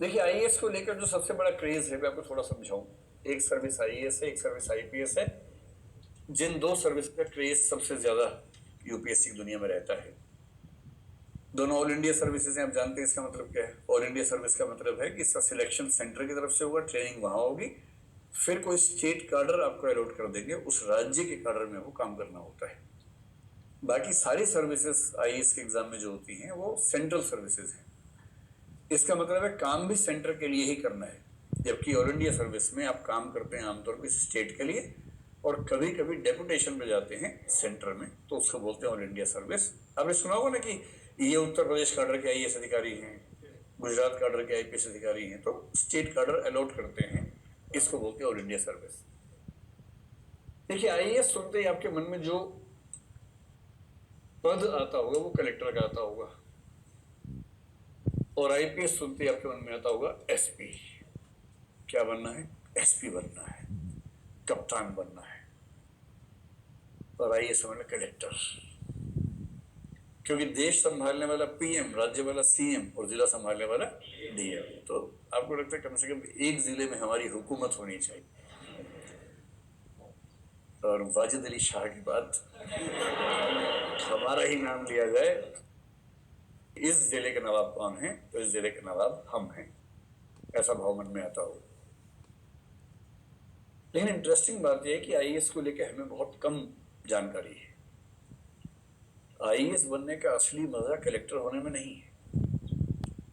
देखिए, आईएएस को लेकर जो सबसे बड़ा क्रेज है, मैं आपको थोड़ा समझाऊं। एक सर्विस आईएएस है, एक सर्विस आईपीएस है। जिन दो सर्विस का क्रेज सबसे ज्यादा यूपीएससी की दुनिया में रहता है, दोनों ऑल इंडिया सर्विसेज हैं। आप जानते हैं इसका मतलब क्या है? ऑल इंडिया सर्विस का मतलब है कि इसका सिलेक्शन सेंटर की तरफ से होगा, ट्रेनिंग वहां होगी, फिर कोई स्टेट कार्डर आपको अलॉट कर देंगे, उस राज्य के कार्डर में वो काम करना होता है। बाकी सारी सर्विसेज आईएएस के एग्जाम में जो होती हैं वो सेंट्रल सर्विसेज हैं। इसका मतलब है काम भी सेंटर के लिए ही करना है, जबकि ऑल इंडिया सर्विस में आप काम करते हैं आमतौर पर स्टेट के लिए, और कभी कभी डेपुटेशन पे जाते हैं सेंटर में, तो उसको बोलते हैं ऑल इंडिया सर्विस। आपने सुना होगा ना कि ये उत्तर प्रदेश काडर के आईएएस अधिकारी हैं, गुजरात काडर के आईपीएस अधिकारी हैं, तो स्टेट काडर अलॉट करते हैं, इसको बोलते हैं ऑल इंडिया सर्विस। देखिए, आईएएस सुनते ही आपके मन में जो पद आता होगा वो कलेक्टर का आता होगा, और आईपीएस सुनते ही आपके मन में आता होगा एसपी। क्या बनना है? एसपी बनना है, कप्तान बनना है। और आईएएस समझ कलेक्टर, क्योंकि देश संभालने वाला पीएम, राज्य वाला सीएम, और जिला संभालने वाला डीएम। तो आपको लगता है कम से कम एक जिले में हमारी हुकूमत होनी चाहिए। और वाजिद अली शाह के बाद हमारा ही नाम लिया जाए, इस जिले के नवाब कौन है, तो इस जिले के नवाब हम हैं, ऐसा भाव मन में आता हो। लेकिन इंटरेस्टिंग बात यह है कि आईएएस को लेकर हमें बहुत कम जानकारी है। आईएएस बनने का असली मजा कलेक्टर होने में नहीं है।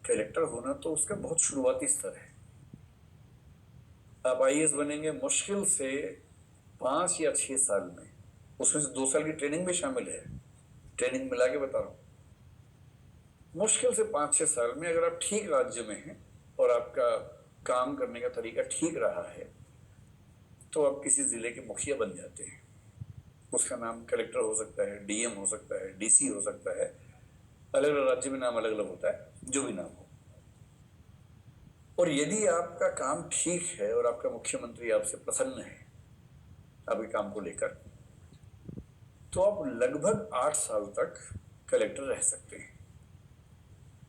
कलेक्टर होना तो उसका बहुत शुरुआती स्तर है। आप आईएएस बनेंगे मुश्किल से 5 या 6 साल में, उसमें से 2 साल की ट्रेनिंग भी शामिल है, ट्रेनिंग मिला के बता रहा हूं। मुश्किल से 5-6 साल में अगर आप ठीक राज्य में हैं और आपका काम करने का तरीका ठीक रहा है, तो आप किसी जिले के मुखिया बन जाते हैं। उसका नाम कलेक्टर हो सकता है, डीएम हो सकता है, डीसी हो सकता है, अलग अलग राज्य में नाम अलग अलग होता है, जो भी नाम हो। और यदि आपका काम ठीक है और आपका मुख्यमंत्री आपसे प्रसन्न है आपके काम को लेकर, तो आप लगभग 8 साल तक कलेक्टर रह सकते हैं।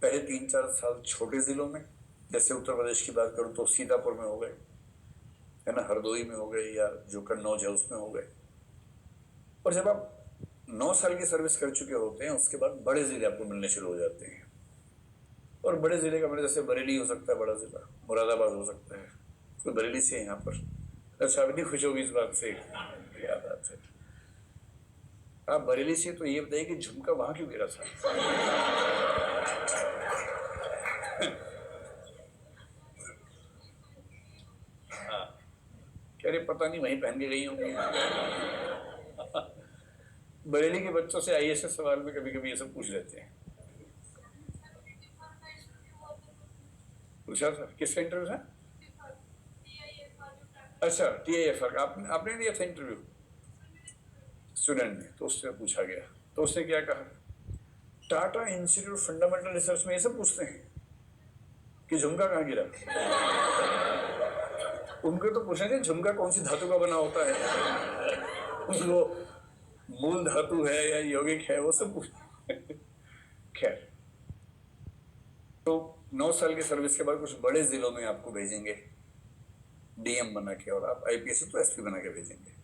पहले 3-4 साल छोटे जिलों में, जैसे उत्तर प्रदेश की बात करूं तो सीतापुर में हो गए, है ना, हरदोई में हो गए, या जो कन्नौज है उसमें हो गए। और जब आप 9 साल की सर्विस कर चुके होते हैं, उसके बाद बड़े जिले आपको मिलने शुरू हो जाते हैं। और बड़े जिले का मतलब जैसे बरेली हो सकता है बड़ा जिला, मुरादाबाद हो सकता है। कोई बरेली से है यहाँ पर? अच्छा, इतनी खुश होगी इस बात से, क्या बात है। आप बरेली से, तो ये बताइए कि झुमका वहां क्यों गिरा था? हाँ, कह रहे पता नहीं वहीं पहन के गई होंगी। बरेली के बच्चों से आईएएस सवाल में कभी कभी ये सब पूछ लेते हैं। पूछा था? किसका इंटरव्यू था? अच्छा, टीआईएफआर का आपने दिया था इंटरव्यू? स्टूडेंट ने, तो उससे पूछा गया, तो उसने क्या कहा? टाटा इंस्टीट्यूट फंडामेंटल रिसर्च में ये सब पूछते हैं कि झुमका कहाँ गिरा। उनको तो पूछना चाहिए झुमका कौन सी धातु का बना होता है, वो मूल धातु है या यौगिक है, वो सब पूछ। खैर, तो 9 साल की सर्विस के बाद कुछ बड़े जिलों में आपको भेजेंगे डीएम बना के, और आप आईपीएस तो एसपी बना के भेजेंगे।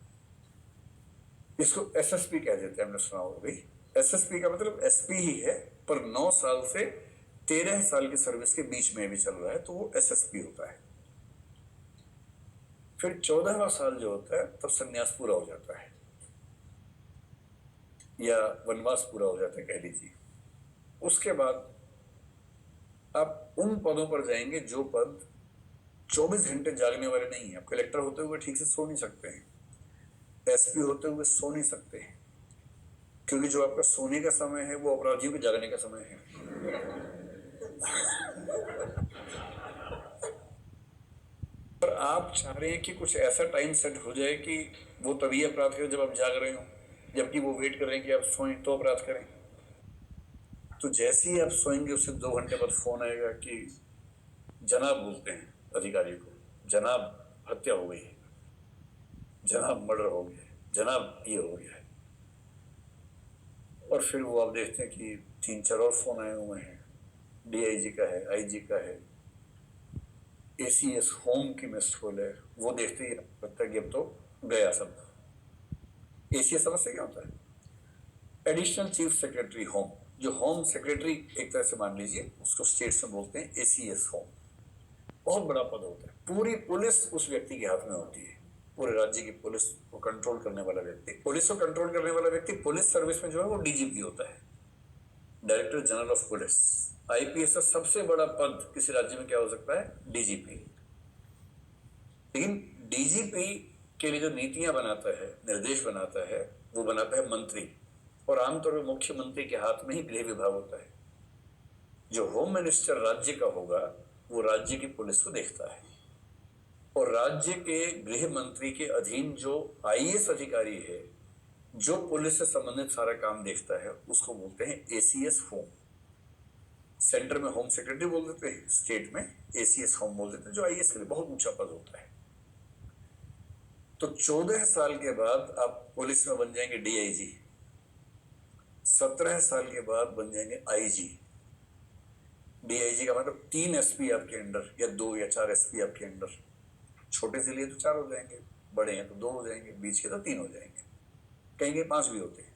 इसको एसएसपी कह देते हैं, हमने सुना होगा भाई। एसएसपी का मतलब एसपी ही है, पर 9 साल से 13 साल की सर्विस के बीच में भी चल रहा है, तो वो एसएसपी होता है। फिर 14वां साल जो होता है, तब संन्यास पूरा हो जाता है, या वनवास पूरा हो जाता है कह लीजिए। उसके बाद आप उन पदों पर जाएंगे जो पद 24 घंटे जागने वाले नहीं है। आप कलेक्टर होते हुए ठीक से सो नहीं सकते हैं, एसपी होते हुए सो नहीं सकते हैं, क्योंकि जो आपका सोने का समय है वो अपराधियों के जागने का समय है। पर आप चाह रहे हैं कि कुछ ऐसा टाइम सेट हो जाए कि वो तभी अपराध करें जब आप जाग रहे हो, जबकि वो वेट कर रहे हैं कि आप सोएं तो अपराध करें। तो जैसे ही आप सोएंगे उससे 2 घंटे बाद फोन आएगा कि जनाब, बोलते हैं अधिकारी को, जनाब हत्या हो गई है, जनाब मर्डर हो गया है, जनाब ये हो गया है। और फिर वो आप देखते हैं कि 3-4 और फोन आए हुए हैं, डीआईजी का है, आईजी का है, ACS होम की मिस्ड कॉल है, वो देखते ही लगता है कि अब तो गया सब। ACS समझते क्या होता है? Additional chief secretary home. जो होम सेक्रेटरी एक तरह से मान लीजिए, उसको स्टेट्स में बोलते हैं ACS होम। बहुत बड़ा पद होता है, पूरी पुलिस उस व्यक्ति के हाथ में होती है, पूरे राज्य की पुलिस को कंट्रोल करने वाला व्यक्ति। पुलिस को कंट्रोल करने वाला व्यक्ति पुलिस सर्विस में जो है वो DGP होता है, director general of police. IPS का सबसे बड़ा पद किसी राज्य में क्या हो सकता है? DGP। लेकिन DGP के लिए जो नीतियां बनाता है, निर्देश बनाता है, वो बनाता है मंत्री, और आमतौर पर मुख्यमंत्री के हाथ में ही गृह विभाग होता है। जो होम मिनिस्टर राज्य का होगा वो राज्य की पुलिस को देखता है, और राज्य के गृह मंत्री के अधीन जो IAS अधिकारी है, जो पुलिस से संबंधित सारा काम देखता है, उसको बोलते हैं ACS होम। सेंटर में होम सेक्रेटरी बोल देते हैं, स्टेट में ACS होम बोल देते हैं, जो IAS के लिए बहुत ऊंचा पद होता है। तो 14 साल के बाद आप पुलिस में बन जाएंगे DIG, 17 साल के बाद बन जाएंगे IG। DIG का मतलब 3 SP आपके अंडर, या 2 या 4 SP आपके अंडर। छोटे जिले तो 4 हो जाएंगे, बड़े हैं तो 2 हो जाएंगे, बीच के तो 3 हो जाएंगे, कहीं 5 भी होते हैं।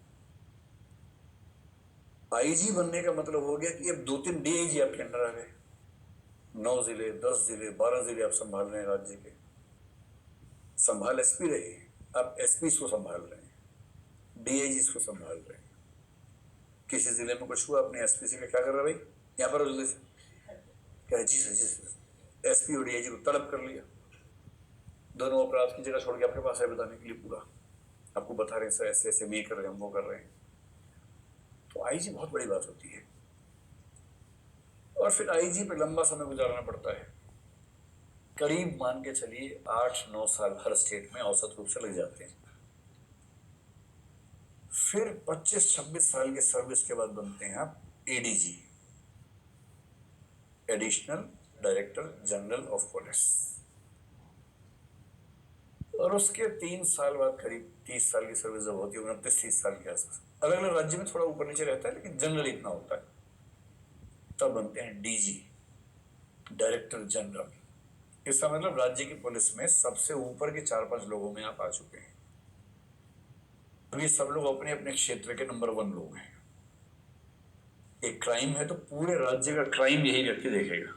IG बनने का मतलब हो गया कि अब 2-3 DIG आपके अंडर आ गए। 9 जिले, 10 जिले, 12 जिले आप संभाल रहे हैं राज्य के। संभाल SP रहे, आप SP को संभाल रहे हैं, DIG को संभाल रहे हैं। किसी जिले में कुछ हुआ, अपने SP से क्या कर रहा भाई, यहाँ पर जिले से क्या? जी सर, जी सर। SP और DIG को तलब कर लिया, दोनों अपराध की जगह छोड़ के आपके पास है बताने के लिए, पूरा आपको बता रहे हैं सर ऐसे ऐसे ये कर रहे हैं, हम वो कर रहे हैं। तो IG बहुत बड़ी बात होती है, और फिर IG पे लंबा समय गुजारना पड़ता है। करीब मान के चलिए 8-9 साल हर स्टेट में औसत रूप से लग जाते हैं। फिर 25-26 साल के सर्विस के बाद बनते हैं आप ADG, additional director general of police. और उसके 3 साल बाद करीब 30 साल की सर्विस जब होती है, 29-30 साल के आसपास, अलग अलग राज्य में थोड़ा ऊपर नीचे रहता है, लेकिन जनरली इतना होता है, तब बनते हैं DG, डायरेक्टर जनरल। इसका मतलब राज्य की पुलिस में सबसे ऊपर के 4-5 लोगों में आप आ चुके हैं। अभी सब लोग अपने अपने क्षेत्र के नंबर 1 लोग हैं। एक क्राइम है तो पूरे राज्य का क्राइम यही व्यक्ति देखेगा।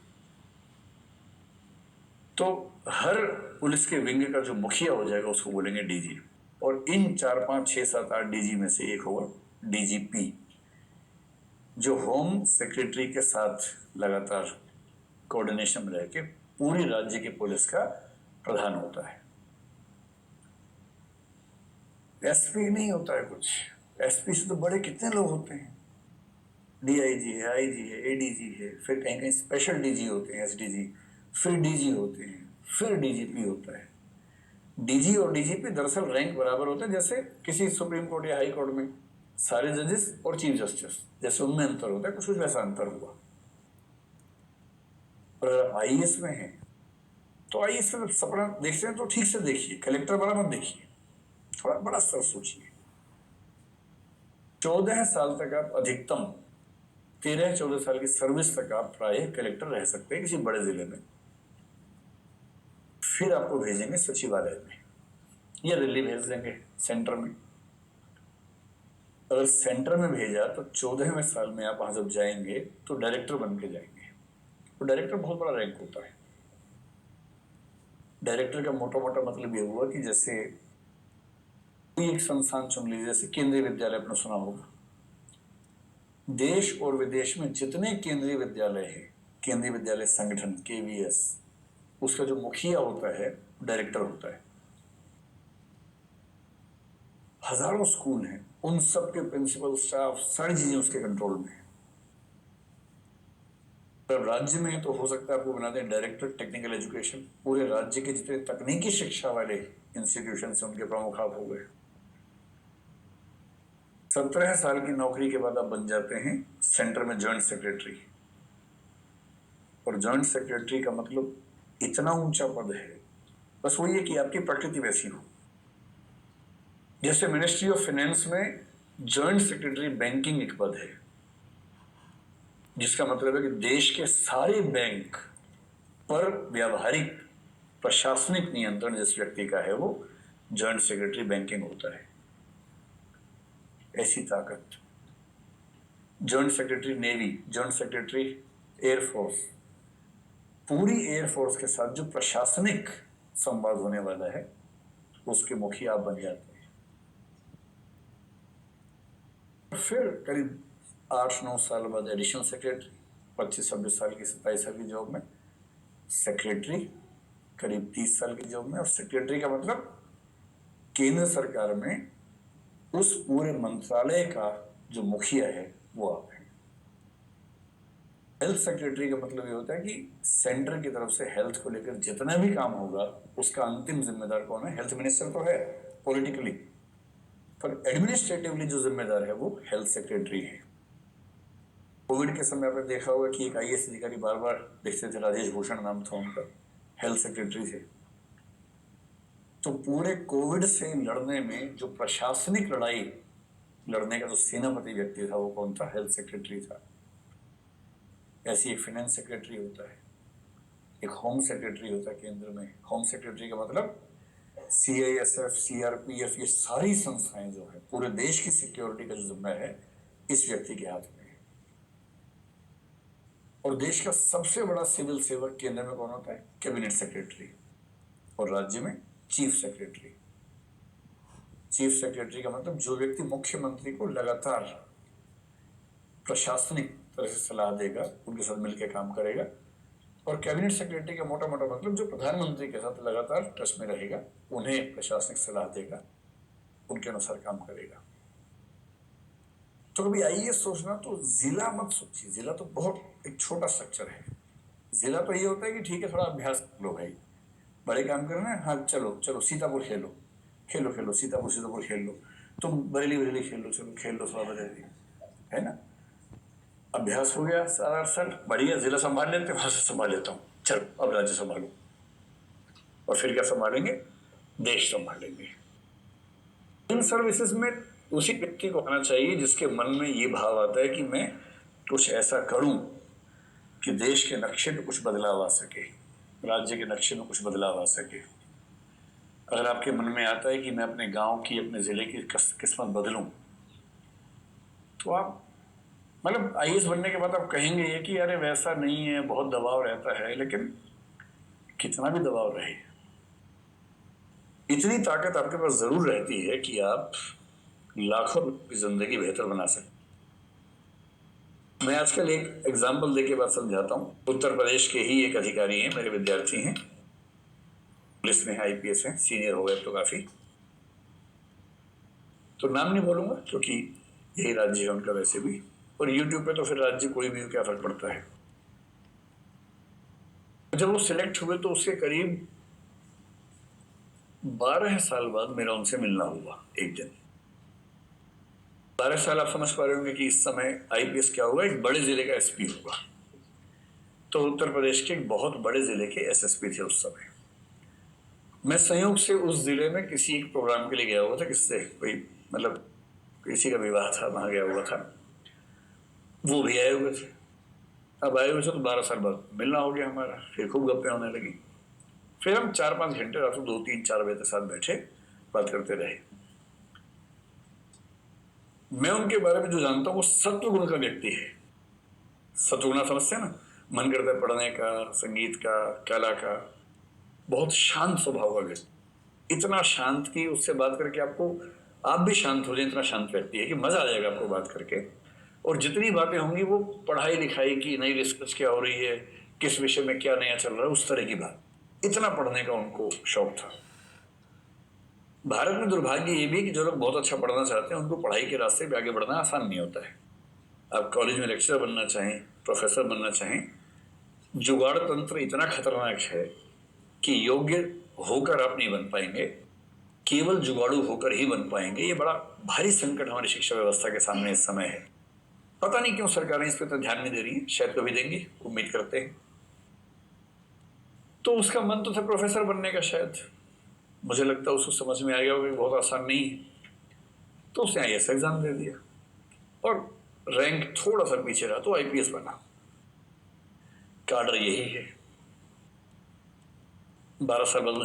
तो हर पुलिस के विंग का जो मुखिया हो जाएगा उसको बोलेंगे DG। और इन 4-5-6-7-8 DG में से एक होगा DGP, जो होम सेक्रेटरी के साथ लगातार कोऑर्डिनेशन में रह के पूरी राज्य की पुलिस का प्रधान होता है। SP नहीं होता है कुछ, SP से तो बड़े कितने लोग होते हैं। DIG है, IG है, ADG है, फिर कहीं कहीं स्पेशल DG होते हैं, SDG, फिर DG होते हैं, फिर DGP होता है। DG और DGP दरअसल रैंक बराबर होते हैं, जैसे किसी सुप्रीम कोर्ट या हाई कोर्ट में सारे जजेस और चीफ जस्टिस, जैसे उनमें अंतर होता है, कुछ कुछ वैसा अंतर हुआ। और अगर IAS में है तो IAS में सपना देखते हैं तो ठीक से देखिए, कलेक्टर वाला मत देखिए, थोड़ा बड़ा स्तर सोचिए। 14 साल तक आप अधिकतम 13-14 साल की सर्विस तक आप प्राय कलेक्टर रह सकते हैं किसी बड़े जिले में। फिर आपको भेजेंगे सचिवालय में या दिल्ली भेज देंगे सेंटर में। अगर सेंटर में भेजा तो 14वें साल में आप वहां जब जाएंगे तो डायरेक्टर बन के जाएंगे। तो डायरेक्टर बहुत बड़ा रैंक होता है। डायरेक्टर का मोटा मोटा मतलब ये हुआ कि जैसे कोई एक संस्थान चुन लीजिए, जैसे केंद्रीय विद्यालय आपने सुना होगा। देश और विदेश में जितने केंद्रीय विद्यालय हैं, केंद्रीय विद्यालय संगठन KVS, उसका जो मुखिया होता है डायरेक्टर होता है। हजारों स्कूल हैं, उन सब के प्रिंसिपल, स्टाफ, सारी चीजें उसके कंट्रोल में है। तो राज्य में तो हो सकता है आपको बना दें डायरेक्टर टेक्निकल एजुकेशन, पूरे राज्य के जितने तकनीकी शिक्षा वाले इंस्टीट्यूशन से उनके प्रमुख आप हो गए। 17 साल की नौकरी के बाद आप बन जाते हैं सेंटर में जॉइंट सेक्रेटरी। और जॉइंट सेक्रेटरी का मतलब इतना ऊंचा पद है, बस वही है कि आपकी प्रकृति वैसी हो। जैसे मिनिस्ट्री ऑफ फाइनेंस में जॉइंट सेक्रेटरी बैंकिंग एक पद है, जिसका मतलब है कि देश के सारे बैंक पर व्यावहारिक प्रशासनिक नियंत्रण जिस व्यक्ति का है वो जॉइंट सेक्रेटरी बैंकिंग होता है। ऐसी ताकत joint secretary navy, joint secretary air force, पूरी एयरफोर्स के साथ जो प्रशासनिक संवाद होने वाला है उसके मुखिया आप बन जाते हैं। फिर करीब 8-9 साल बाद एडिशनल सेक्रेटरी, 25-26 साल की 27 साल की जॉब में, सेक्रेटरी करीब 30 साल की जॉब में, और सेक्रेटरी का मतलब केंद्र सरकार में उस पूरे मंत्रालय का जो मुखिया है वो आप हैं। हेल्थ सेक्रेटरी का मतलब ये होता है कि सेंटर की तरफ से हेल्थ को लेकर जितना भी काम होगा उसका अंतिम जिम्मेदार कौन है? हेल्थ मिनिस्टर तो है पॉलिटिकली, पर एडमिनिस्ट्रेटिवली जो जिम्मेदार है वो हेल्थ सेक्रेटरी है। कोविड के समय आपने देखा होगा कि एक आईएएस अधिकारी बार बार देखते थे, राजेश भूषण नाम था उनका, हेल्थ सेक्रेटरी थे। तो पूरे कोविड से लड़ने में जो प्रशासनिक लड़ाई लड़ने का जो सेनापति व्यक्ति था वो कौन था? हेल्थ सेक्रेटरी था। ऐसी एक फाइनेंस सेक्रेटरी होता है, एक होम सेक्रेटरी होता है केंद्र में। होम सेक्रेटरी का मतलब सीआईएसएफ, सीआरपीएफ, ये सारी संस्थाएं जो है पूरे देश की सिक्योरिटी का जो जिम्मा है इस व्यक्ति के हाथ में है। और देश का सबसे बड़ा सिविल सेवक केंद्र में कौन होता है? कैबिनेट सेक्रेटरी, और राज्य में चीफ सेक्रेटरी। चीफ सेक्रेटरी का मतलब जो व्यक्ति मुख्यमंत्री को लगातार प्रशासनिक तरह से सलाह देगा, उनके साथ मिलकर काम करेगा। और कैबिनेट सेक्रेटरी का मोटा मोटा मतलब जो प्रधानमंत्री के साथ लगातार टच में रहेगा, उन्हें प्रशासनिक सलाह देगा, उनके अनुसार काम करेगा। तो कभी आइए सोचना, तो जिला मत सोचिए, जिला तो बहुत एक छोटा स्ट्रक्चर है। जिला तो ये होता है कि ठीक है थोड़ा अभ्यास कर लो भाई, बड़े काम करना है, हाँ चलो चलो सीतापुर खेलो, खेलो खेलो सीतापुर खेल लो, तुम बरेली खेल लो, चलो खेल लो थोड़ा बरेली, है ना। अभ्यास हो गया 7-8 साल, बढ़िया, जिला संभाल लेते, वहां से संभाल लेता हूँ, चलो अब राज्य संभालो। और फिर क्या संभालेंगे? देश संभालेंगे। इन सर्विसेज में उसी व्यक्ति को आना चाहिए जिसके मन में ये भाव आता है कि मैं कुछ ऐसा करूं कि देश के नक्शे में कुछ बदलाव आ सके, राज्य के नक्शे में कुछ बदलाव आ सके। अगर आपके मन में आता है कि मैं अपने गांव की, अपने जिले की किस्मत बदलूं, तो आप मतलब आईएएस बनने के बाद आप कहेंगे ये कि अरे वैसा नहीं है, बहुत दबाव रहता है। लेकिन कितना भी दबाव रहे, इतनी ताकत आपके पास जरूर रहती है कि आप लाखों की जिंदगी बेहतर बना सकते। मैं आजकल एक एग्जाम्पल देके बात समझाता हूँ। उत्तर प्रदेश के ही एक अधिकारी हैं, मेरे विद्यार्थी हैं, पुलिस में आईपीएस हैं, सीनियर हो गए तो काफी, तो नाम नहीं बोलूंगा क्योंकि यही राज्य है उनका वैसे भी, और यूट्यूब पे तो फिर राज्य कोई भी क्या फर्क पड़ता है। जब वो सिलेक्ट हुए तो उसके करीब 12 साल बाद मेरा उनसे मिलना हुआ एक दिन। 12 साल आप समझ पा रहे होंगे कि इस समय आईपीएस क्या होगा, एक बड़े जिले का एसपी होगा। तो उत्तर प्रदेश के एक बहुत बड़े जिले के एसएसपी थे उस समय। मैं संयोग से उस जिले में किसी एक प्रोग्राम के लिए गया हुआ था, किससे कोई मतलब किसी का विवाह था, वहां गया हुआ था, वो भी आए हुए थे। अब आए हुए थे तो 12 साल बाद मिलना हो गया हमारा, फिर खूब गप्पे होने लगी। फिर हम 4-5 घंटे रात को 2-3-4 बजे तक साथ बैठे, बात करते रहे। मैं उनके बारे में जो जानता हूँ वो सत्वगुण का व्यक्ति है। सत्वगुण समझते हैं ना, मन करता है पढ़ने का, संगीत का, कला का, बहुत शांत स्वभाव का व्यक्ति। इतना शांत कि उससे बात करके आपको, आप भी शांत हो जाए, इतना शांत व्यक्ति है कि मजा आ जाएगा आपको बात करके। और जितनी बातें होंगी वो पढ़ाई लिखाई की, नई रिसर्च क्या हो रही है, किस विषय में क्या नया चल रहा है, उस तरह की बात। इतना पढ़ने का उनको शौक था। भारत में दुर्भाग्य ये भी कि जो लोग बहुत अच्छा पढ़ना चाहते हैं उनको पढ़ाई के रास्ते पे आगे बढ़ना आसान नहीं होता है। आप कॉलेज में लेक्चरर बनना चाहें, प्रोफेसर बनना चाहें, जुगाड़ तंत्र इतना खतरनाक है कि योग्य होकर आप नहीं बन पाएंगे, केवल जुगाड़ू होकर ही बन पाएंगे। ये बड़ा भारी संकट हमारी शिक्षा व्यवस्था के सामने इस समय है। पता नहीं क्यों सरकारें इस पर तो ध्यान नहीं दे रही है, शायद कभी देंगी, उम्मीद करते हैं। तो उसका मन तो था प्रोफेसर बनने का, शायद मुझे लगता है उसको समझ में आ गया होगा कि बहुत आसान नहीं है, तो उसने आईएएस एग्जाम दे दिया और रैंक थोड़ा सा पीछे रहा तो आईपीएस बना। काडर यही है। 12 साल बाद